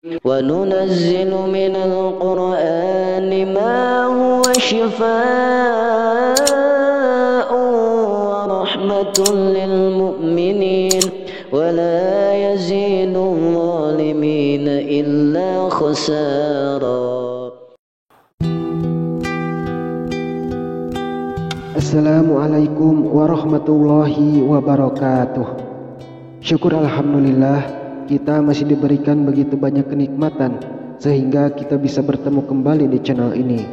وننزل من القرآن ما هو شفاء ورحمة للمؤمنين ولا يزيد الظالمين إلا خسارا. Assalamualaikum warahmatullahi wabarakatuh. Syukur alhamdulillah kita masih diberikan begitu banyak kenikmatan sehingga kita bisa bertemu kembali di channel ini.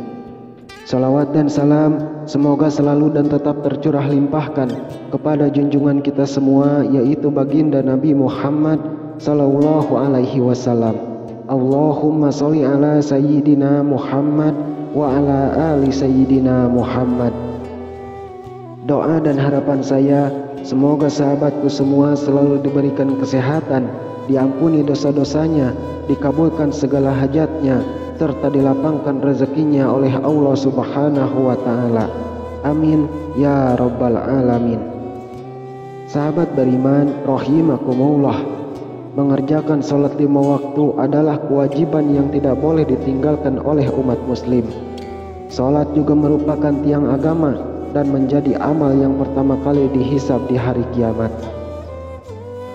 Salawat dan salam semoga selalu dan tetap tercurah limpahkan kepada junjungan kita semua, yaitu baginda Nabi Muhammad sallallahu alaihi wasallam. Allahumma sholli ala sayyidina Muhammad wa ala ali sayyidina Muhammad. Doa dan harapan saya, semoga sahabatku semua selalu diberikan kesehatan, diampuni dosa-dosanya, dikabulkan segala hajatnya, serta dilapangkan rezekinya oleh Allah Subhanahu wa Ta'ala. Amin ya Rabbal Alamin. Sahabat beriman rahimakumullah, mengerjakan sholat 5 waktu adalah kewajiban yang tidak boleh ditinggalkan oleh umat muslim. Sholat juga merupakan tiang agama dan menjadi amal yang pertama kali dihisab di hari kiamat.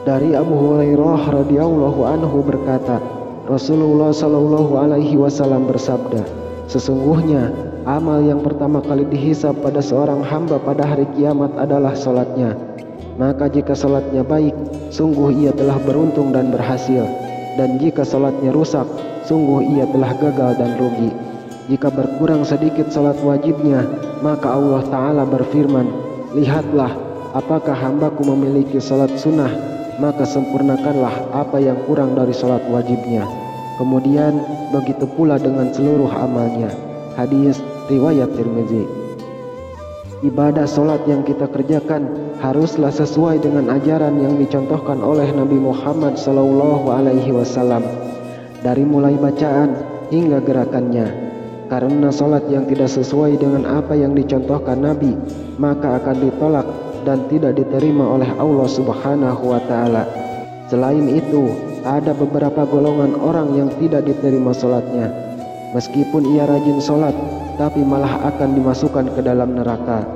Dari Abu Hurairah radhiyallahu anhu berkata, Rasulullah sallallahu alaihi wasallam bersabda, sesungguhnya amal yang pertama kali dihisab pada seorang hamba pada hari kiamat adalah salatnya. Maka jika salatnya baik, sungguh ia telah beruntung dan berhasil, dan jika salatnya rusak, sungguh ia telah gagal dan rugi. Jika berkurang sedikit salat wajibnya, maka Allah Ta'ala berfirman, lihatlah, apakah hambaku memiliki salat sunnah, maka sempurnakanlah apa yang kurang dari salat wajibnya. Kemudian begitu pula dengan seluruh amalnya. Hadis riwayat Tirmizi. Ibadah salat yang kita kerjakan haruslah sesuai dengan ajaran yang dicontohkan oleh Nabi Muhammad SAW, dari mulai bacaan hingga gerakannya. Karena salat yang tidak sesuai dengan apa yang dicontohkan Nabi, maka akan ditolak dan tidak diterima oleh Allah Subhanahu wa Ta'ala. Selain itu, ada beberapa golongan orang yang tidak diterima salatnya. Meskipun ia rajin salat, tapi malah akan dimasukkan ke dalam neraka.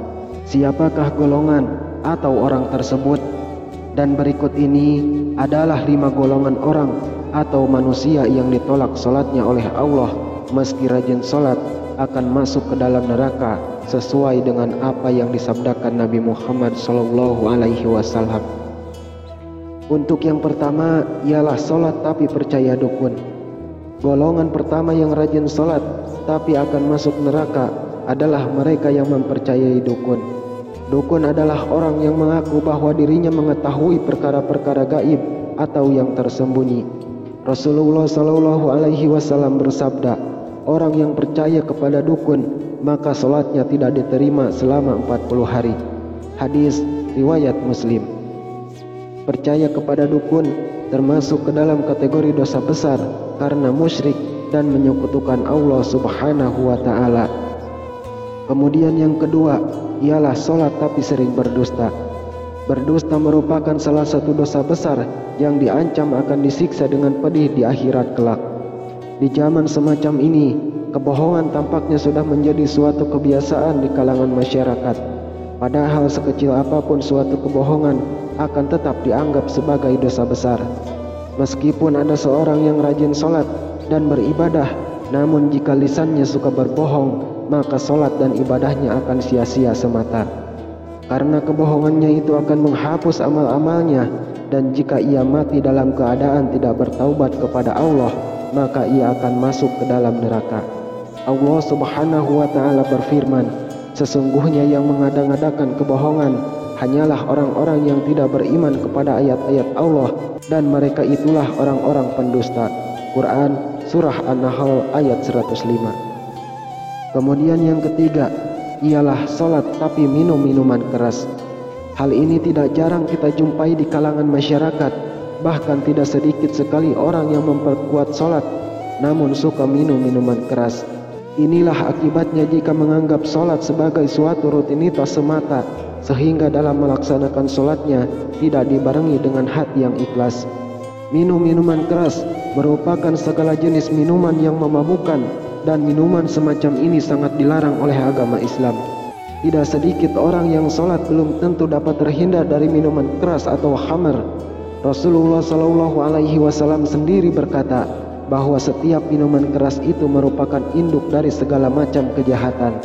Siapakah golongan atau orang tersebut? Dan berikut ini adalah 5 golongan orang atau manusia yang ditolak salatnya oleh Allah, meski rajin salat, akan masuk ke dalam neraka sesuai dengan apa yang disabdakan Nabi Muhammad SAW. Untuk yang pertama ialah salat tapi percaya dukun. Golongan pertama yang rajin salat tapi akan masuk neraka adalah mereka yang mempercayai dukun. Dukun adalah orang yang mengaku bahwa dirinya mengetahui perkara-perkara gaib atau yang tersembunyi. Rasulullah SAW bersabda, orang yang percaya kepada dukun, maka salatnya tidak diterima selama 40 hari. Hadis riwayat Muslim. Percaya kepada dukun termasuk ke dalam kategori dosa besar karena musyrik dan menyekutukan Allah Subhanahu wa Ta'ala. Kemudian yang kedua ialah salat tapi sering berdusta. Berdusta merupakan salah satu dosa besar yang diancam akan disiksa dengan pedih di akhirat kelak. Di zaman semacam ini, kebohongan tampaknya sudah menjadi suatu kebiasaan di kalangan masyarakat. Padahal sekecil apapun suatu kebohongan akan tetap dianggap sebagai dosa besar. Meskipun ada seorang yang rajin salat dan beribadah, namun jika lisannya suka berbohong, maka salat dan ibadahnya akan sia-sia semata. Karena kebohongannya itu akan menghapus amal-amalnya, dan jika ia mati dalam keadaan tidak bertaubat kepada Allah, maka ia akan masuk ke dalam neraka. Allah Subhanahu wa Ta'ala berfirman, sesungguhnya yang mengada-ngadakan kebohongan hanyalah orang-orang yang tidak beriman kepada ayat-ayat Allah, dan mereka itulah orang-orang pendusta. Quran Surah An-Nahl ayat 105. Kemudian yang ketiga ialah salat tapi minum minuman keras. Hal ini tidak jarang kita jumpai di kalangan masyarakat. Bahkan tidak sedikit sekali orang yang memperkuat salat namun suka minum minuman keras. Inilah akibatnya jika menganggap salat sebagai suatu rutinitas semata, sehingga dalam melaksanakan salatnya tidak dibarengi dengan hati yang ikhlas. Minum minuman keras merupakan segala jenis minuman yang memabukkan, dan minuman semacam ini sangat dilarang oleh agama Islam. Tidak sedikit orang yang sholat belum tentu dapat terhindar dari minuman keras atau khamr. Rasulullah Shallallahu Alaihi Wasallam sendiri berkata bahwa setiap minuman keras itu merupakan induk dari segala macam kejahatan.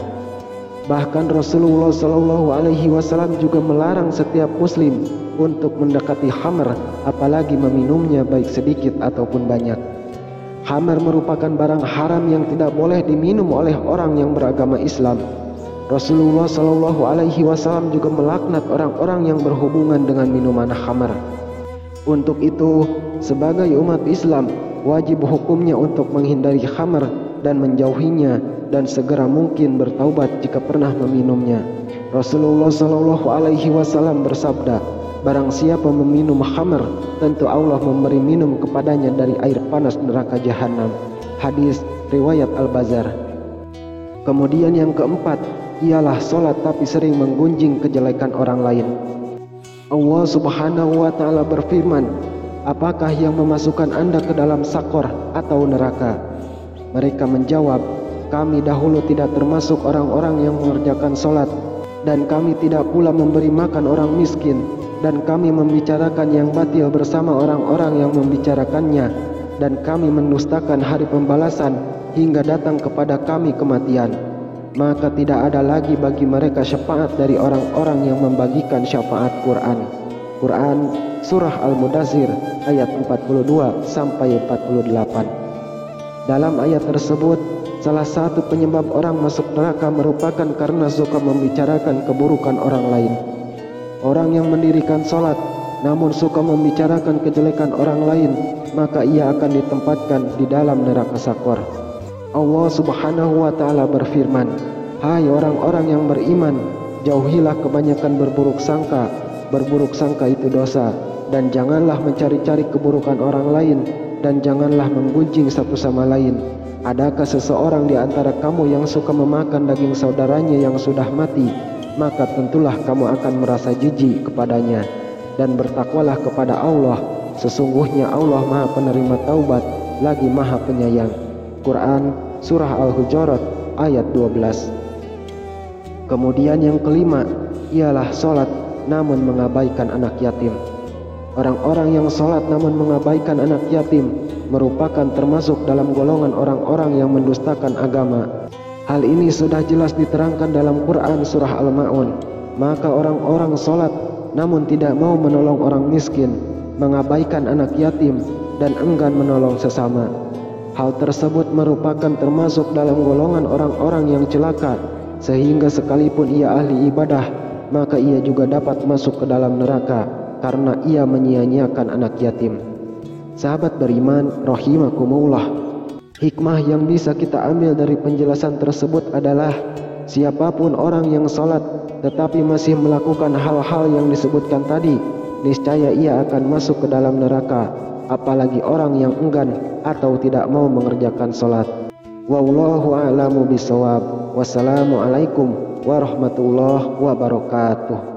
Bahkan Rasulullah Shallallahu Alaihi Wasallam juga melarang setiap muslim untuk mendekati khamr, apalagi meminumnya baik sedikit ataupun banyak. Khamr merupakan barang haram yang tidak boleh diminum oleh orang yang beragama Islam. Rasulullah Shallallahu Alaihi Wasallam juga melaknat orang-orang yang berhubungan dengan minuman khamr. Untuk itu, sebagai umat Islam, wajib hukumnya untuk menghindari khamr dan menjauhinya, dan segera mungkin bertaubat jika pernah meminumnya. Rasulullah Shallallahu Alaihi Wasallam bersabda, barang siapa meminum khamr, tentu Allah memberi minum kepadanya dari air panas neraka jahanam. Hadis riwayat Al-Bazar. Kemudian yang keempat ialah sholat tapi sering menggunjing kejelekan orang lain. Allah Subhanahu wa Ta'ala berfirman, apakah yang memasukkan Anda ke dalam sakor atau neraka? Mereka menjawab, kami dahulu tidak termasuk orang-orang yang mengerjakan sholat, dan kami tidak pula memberi makan orang miskin, dan kami membicarakan yang batil bersama orang-orang yang membicarakannya, dan kami mendustakan hari pembalasan hingga datang kepada kami kematian. Maka tidak ada lagi bagi mereka syafaat dari orang-orang yang membagikan syafaat Quran. Quran Surah Al-Mudaththir ayat 42 sampai 48. Dalam ayat tersebut, salah satu penyebab orang masuk neraka merupakan karena suka membicarakan keburukan orang lain. Orang yang mendirikan sholat namun suka membicarakan kejelekan orang lain, maka ia akan ditempatkan di dalam neraka sakor. Allah Subhanahu wa Ta'ala berfirman, hai orang-orang yang beriman, jauhilah kebanyakan berburuk sangka. Berburuk sangka itu dosa, dan janganlah mencari-cari keburukan orang lain, dan janganlah menggunjing satu sama lain. Adakah seseorang di antara kamu yang suka memakan daging saudaranya yang sudah mati? Maka tentulah kamu akan merasa jijik kepadanya. Dan bertakwalah kepada Allah, sesungguhnya Allah Maha Penerima Taubat, lagi Maha Penyayang. Quran Surah Al-Hujurat ayat 12. Kemudian yang kelima ialah sholat namun mengabaikan anak yatim. Orang-orang yang sholat namun mengabaikan anak yatim merupakan termasuk dalam golongan orang-orang yang mendustakan agama. Hal ini sudah jelas diterangkan dalam Quran Surah Al-Ma'un. Maka orang-orang sholat namun tidak mau menolong orang miskin, mengabaikan anak yatim, dan enggan menolong sesama. Hal tersebut merupakan termasuk dalam golongan orang-orang yang celaka, sehingga sekalipun ia ahli ibadah, maka ia juga dapat masuk ke dalam neraka karena ia menyia-nyiakan anak yatim. Sahabat beriman rahimakumullah, hikmah yang bisa kita ambil dari penjelasan tersebut adalah siapapun orang yang sholat tetapi masih melakukan hal-hal yang disebutkan tadi, niscaya ia akan masuk ke dalam neraka, apalagi orang yang enggan atau tidak mau mengerjakan sholat. Wallahu a'lamu bishawab. Wassalamualaikum warahmatullahi wabarakatuh.